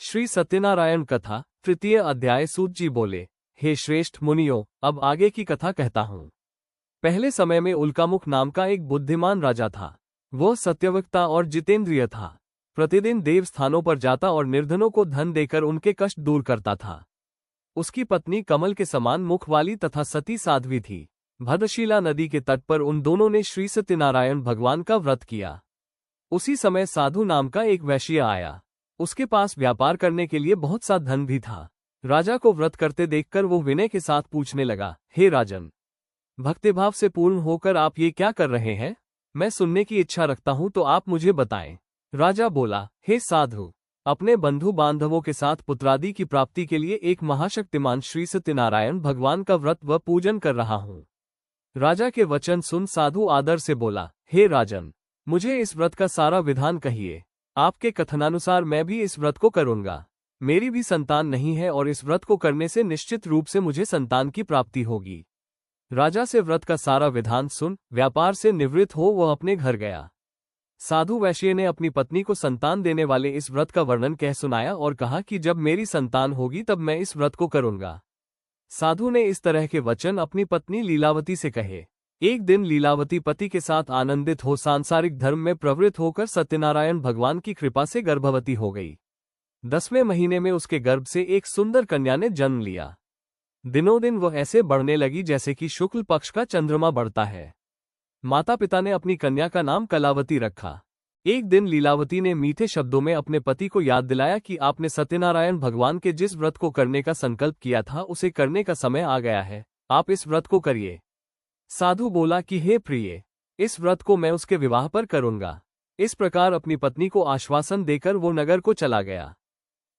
श्री सत्यनारायण कथा तृतीय अध्याय। सूत जी बोले, हे श्रेष्ठ मुनियों, अब आगे की कथा कहता हूँ। पहले समय में उल्कामुख नाम का एक बुद्धिमान राजा था। वह सत्यवक्ता और जितेंद्रिय था। प्रतिदिन देव स्थानों पर जाता और निर्धनों को धन देकर उनके कष्ट दूर करता था। उसकी पत्नी कमल के समान मुख वाली तथा सती साध्वी थी। भद्रशिला नदी के तट पर उन दोनों ने श्री सत्यनारायण भगवान का व्रत किया। उसी समय साधु नाम का एक वैश्य आया। उसके पास व्यापार करने के लिए बहुत सा धन भी था। राजा को व्रत करते देखकर वो विनय के साथ पूछने लगा, हे राजन, भक्तिभाव से पूर्ण होकर आप ये क्या कर रहे हैं? मैं सुनने की इच्छा रखता हूं तो आप मुझे बताएं। राजा बोला, हे साधु, अपने बंधु बांधवों के साथ पुत्रादि की प्राप्ति के लिए एक महाशक्तिमान श्री सत्यनारायण भगवान का व्रत व पूजन कर रहा हूं। राजा के वचन सुन साधु आदर से बोला, हे राजन, मुझे इस व्रत का सारा विधान कहिए। आपके कथनानुसार मैं भी इस व्रत को करूंगा। मेरी भी संतान नहीं है और इस व्रत को करने से निश्चित रूप से मुझे संतान की प्राप्ति होगी। राजा से व्रत का सारा विधान सुन व्यापार से निवृत्त हो वह अपने घर गया। साधु वैश्य ने अपनी पत्नी को संतान देने वाले इस व्रत का वर्णन कह सुनाया और कहा कि जब मेरी संतान होगी तब मैं इस व्रत को करूंगा। साधु ने इस तरह के वचन अपनी पत्नी लीलावती से कहे। एक दिन लीलावती पति के साथ आनंदित हो सांसारिक धर्म में प्रवृत्त होकर सत्यनारायण भगवान की कृपा से गर्भवती हो गई। 10वें महीने में उसके गर्भ से एक सुंदर कन्या ने जन्म लिया। दिनों दिन वह ऐसे बढ़ने लगी जैसे कि शुक्ल पक्ष का चंद्रमा बढ़ता है। माता पिता ने अपनी कन्या का नाम कलावती रखा। एक दिन लीलावती ने मीठे शब्दों में अपने पति को याद दिलाया कि आपने सत्यनारायण भगवान के जिस व्रत को करने का संकल्प किया था उसे करने का समय आ गया है। आप इस व्रत को करिए। साधु बोला कि हे प्रिय, इस व्रत को मैं उसके विवाह पर करूंगा। इस प्रकार अपनी पत्नी को आश्वासन देकर वो नगर को चला गया।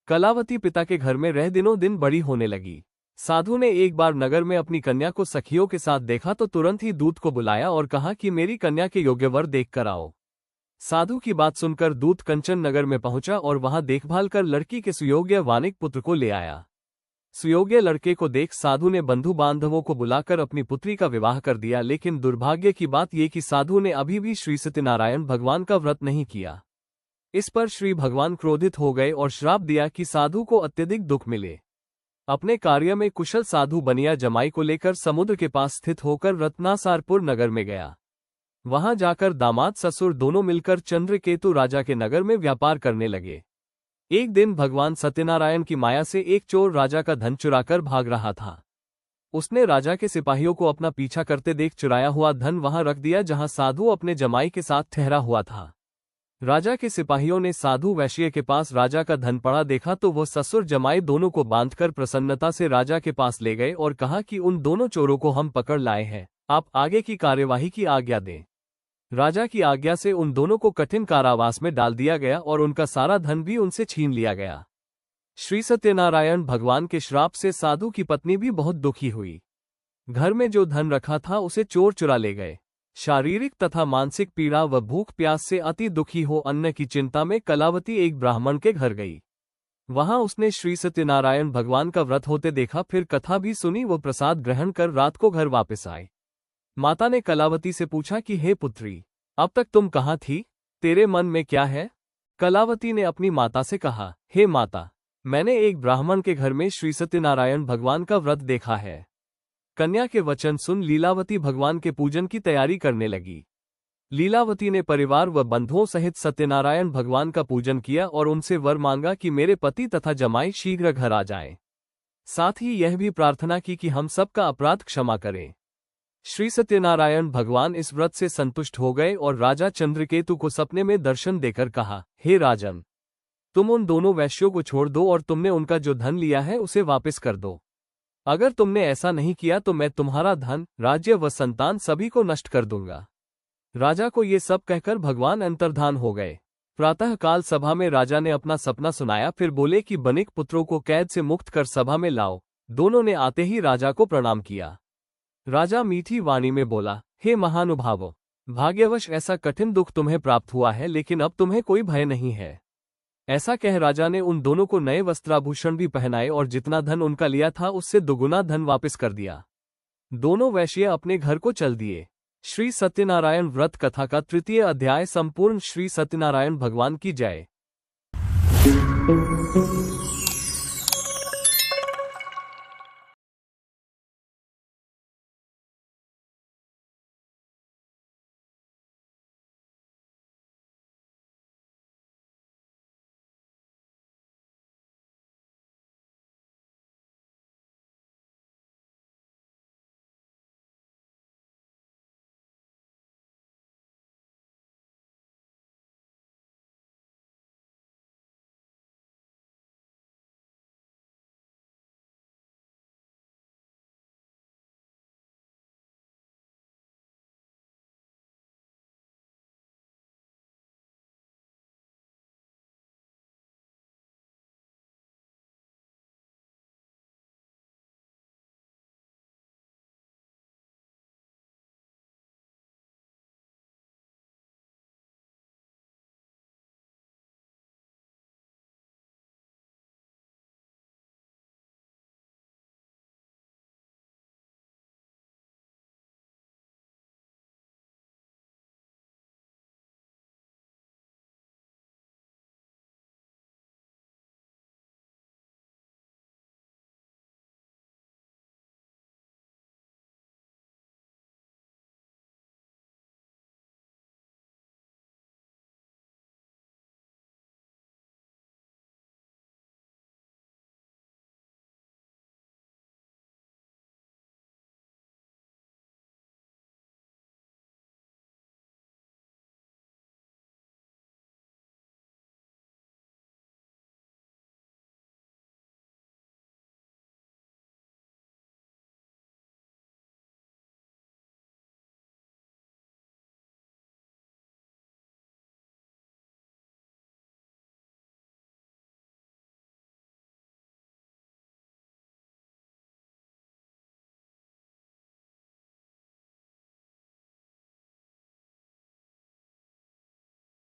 कलावती पिता के घर में रह दिनों दिन बड़ी होने लगी। साधु ने एक बार नगर में अपनी कन्या को सखियों के साथ देखा तो तुरंत ही दूत को बुलाया और कहा कि मेरी कन्या के योग्य वर देख कर आओ। साधु की बात सुनकर दूत कंचन नगर में पहुंचा और वहां देखभाल कर लड़की के सुयोग्य वानिक पुत्र को ले आया। सुयोग्य लड़के को देख साधु ने बंधु बांधवों को बुलाकर अपनी पुत्री का विवाह कर दिया। लेकिन दुर्भाग्य की बात ये कि साधु ने अभी भी श्री सत्यनारायण भगवान का व्रत नहीं किया। इस पर श्री भगवान क्रोधित हो गए और श्राप दिया कि साधु को अत्यधिक दुख मिले। अपने कार्य में कुशल साधु बनिया जमाई को लेकर समुद्र के पास स्थित होकर रत्नासारपुर नगर में गया। वहां जाकर दामाद ससुर दोनों मिलकर चंद्रकेतु राजा के नगर में व्यापार करने लगे। एक दिन भगवान सत्यनारायण की माया से एक चोर राजा का धन चुराकर भाग रहा था। उसने राजा के सिपाहियों को अपना पीछा करते देख चुराया हुआ धन वहां रख दिया जहां साधु अपने जमाई के साथ ठहरा हुआ था। राजा के सिपाहियों ने साधु वैश्य के पास राजा का धन पड़ा देखा तो वो ससुर जमाई दोनों को बांधकर प्रसन्नता से राजा के पास ले गए और कहा कि उन दोनों चोरों को हम पकड़ लाए हैं, आप आगे की कार्यवाही की आज्ञा दें। राजा की आज्ञा से उन दोनों को कठिन कारावास में डाल दिया गया और उनका सारा धन भी उनसे छीन लिया गया। श्री सत्यनारायण भगवान के श्राप से साधु की पत्नी भी बहुत दुखी हुई। घर में जो धन रखा था उसे चोर चुरा ले गए। शारीरिक तथा मानसिक पीड़ा व भूख प्यास से अति दुखी हो अन्न की चिंता में कलावती एक ब्राह्मण के घर गई। वहां उसने श्री सत्यनारायण भगवान का व्रत होते देखा, फिर कथा भी सुनी। वो प्रसाद ग्रहण कर रात को घर वापस आए। माता ने कलावती से पूछा कि हे पुत्री, अब तक तुम कहाँ थी? तेरे मन में क्या है? कलावती ने अपनी माता से कहा, हे माता, मैंने एक ब्राह्मण के घर में श्री सत्यनारायण भगवान का व्रत देखा है। कन्या के वचन सुन लीलावती भगवान के पूजन की तैयारी करने लगी। लीलावती ने परिवार व बंधुओं सहित सत्यनारायण भगवान का पूजन किया और उनसे वर मांगा कि मेरे पति तथा जमाई शीघ्र घर आ जाएं। साथ ही यह भी प्रार्थना की कि हम सबका अपराध क्षमा करें। श्री सत्यनारायण भगवान इस व्रत से संतुष्ट हो गए और राजा चंद्रकेतु को सपने में दर्शन देकर कहा, हे राजन, तुम उन दोनों वैश्यों को छोड़ दो और तुमने उनका जो धन लिया है उसे वापस कर दो। अगर तुमने ऐसा नहीं किया तो मैं तुम्हारा धन, राज्य व संतान सभी को नष्ट कर दूंगा। राजा को ये सब कहकर भगवान अंतर्धान हो गए। प्रातःकाल सभा में राजा ने अपना सपना सुनाया, फिर बोले कि बनिक पुत्रों को कैद से मुक्त कर सभा में लाओ। दोनों ने आते ही राजा को प्रणाम किया। राजा मीठी वाणी में बोला, हे महानुभावों, भाग्यवश ऐसा कठिन दुख तुम्हें प्राप्त हुआ है, लेकिन अब तुम्हें कोई भय नहीं है। ऐसा कह राजा ने उन दोनों को नए वस्त्राभूषण भी पहनाए और जितना धन उनका लिया था उससे दुगुना धन वापस कर दिया। दोनों वैश्य अपने घर को चल दिए। श्री सत्यनारायण व्रत कथा का तृतीय अध्याय संपूर्ण। श्री सत्यनारायण भगवान की जय।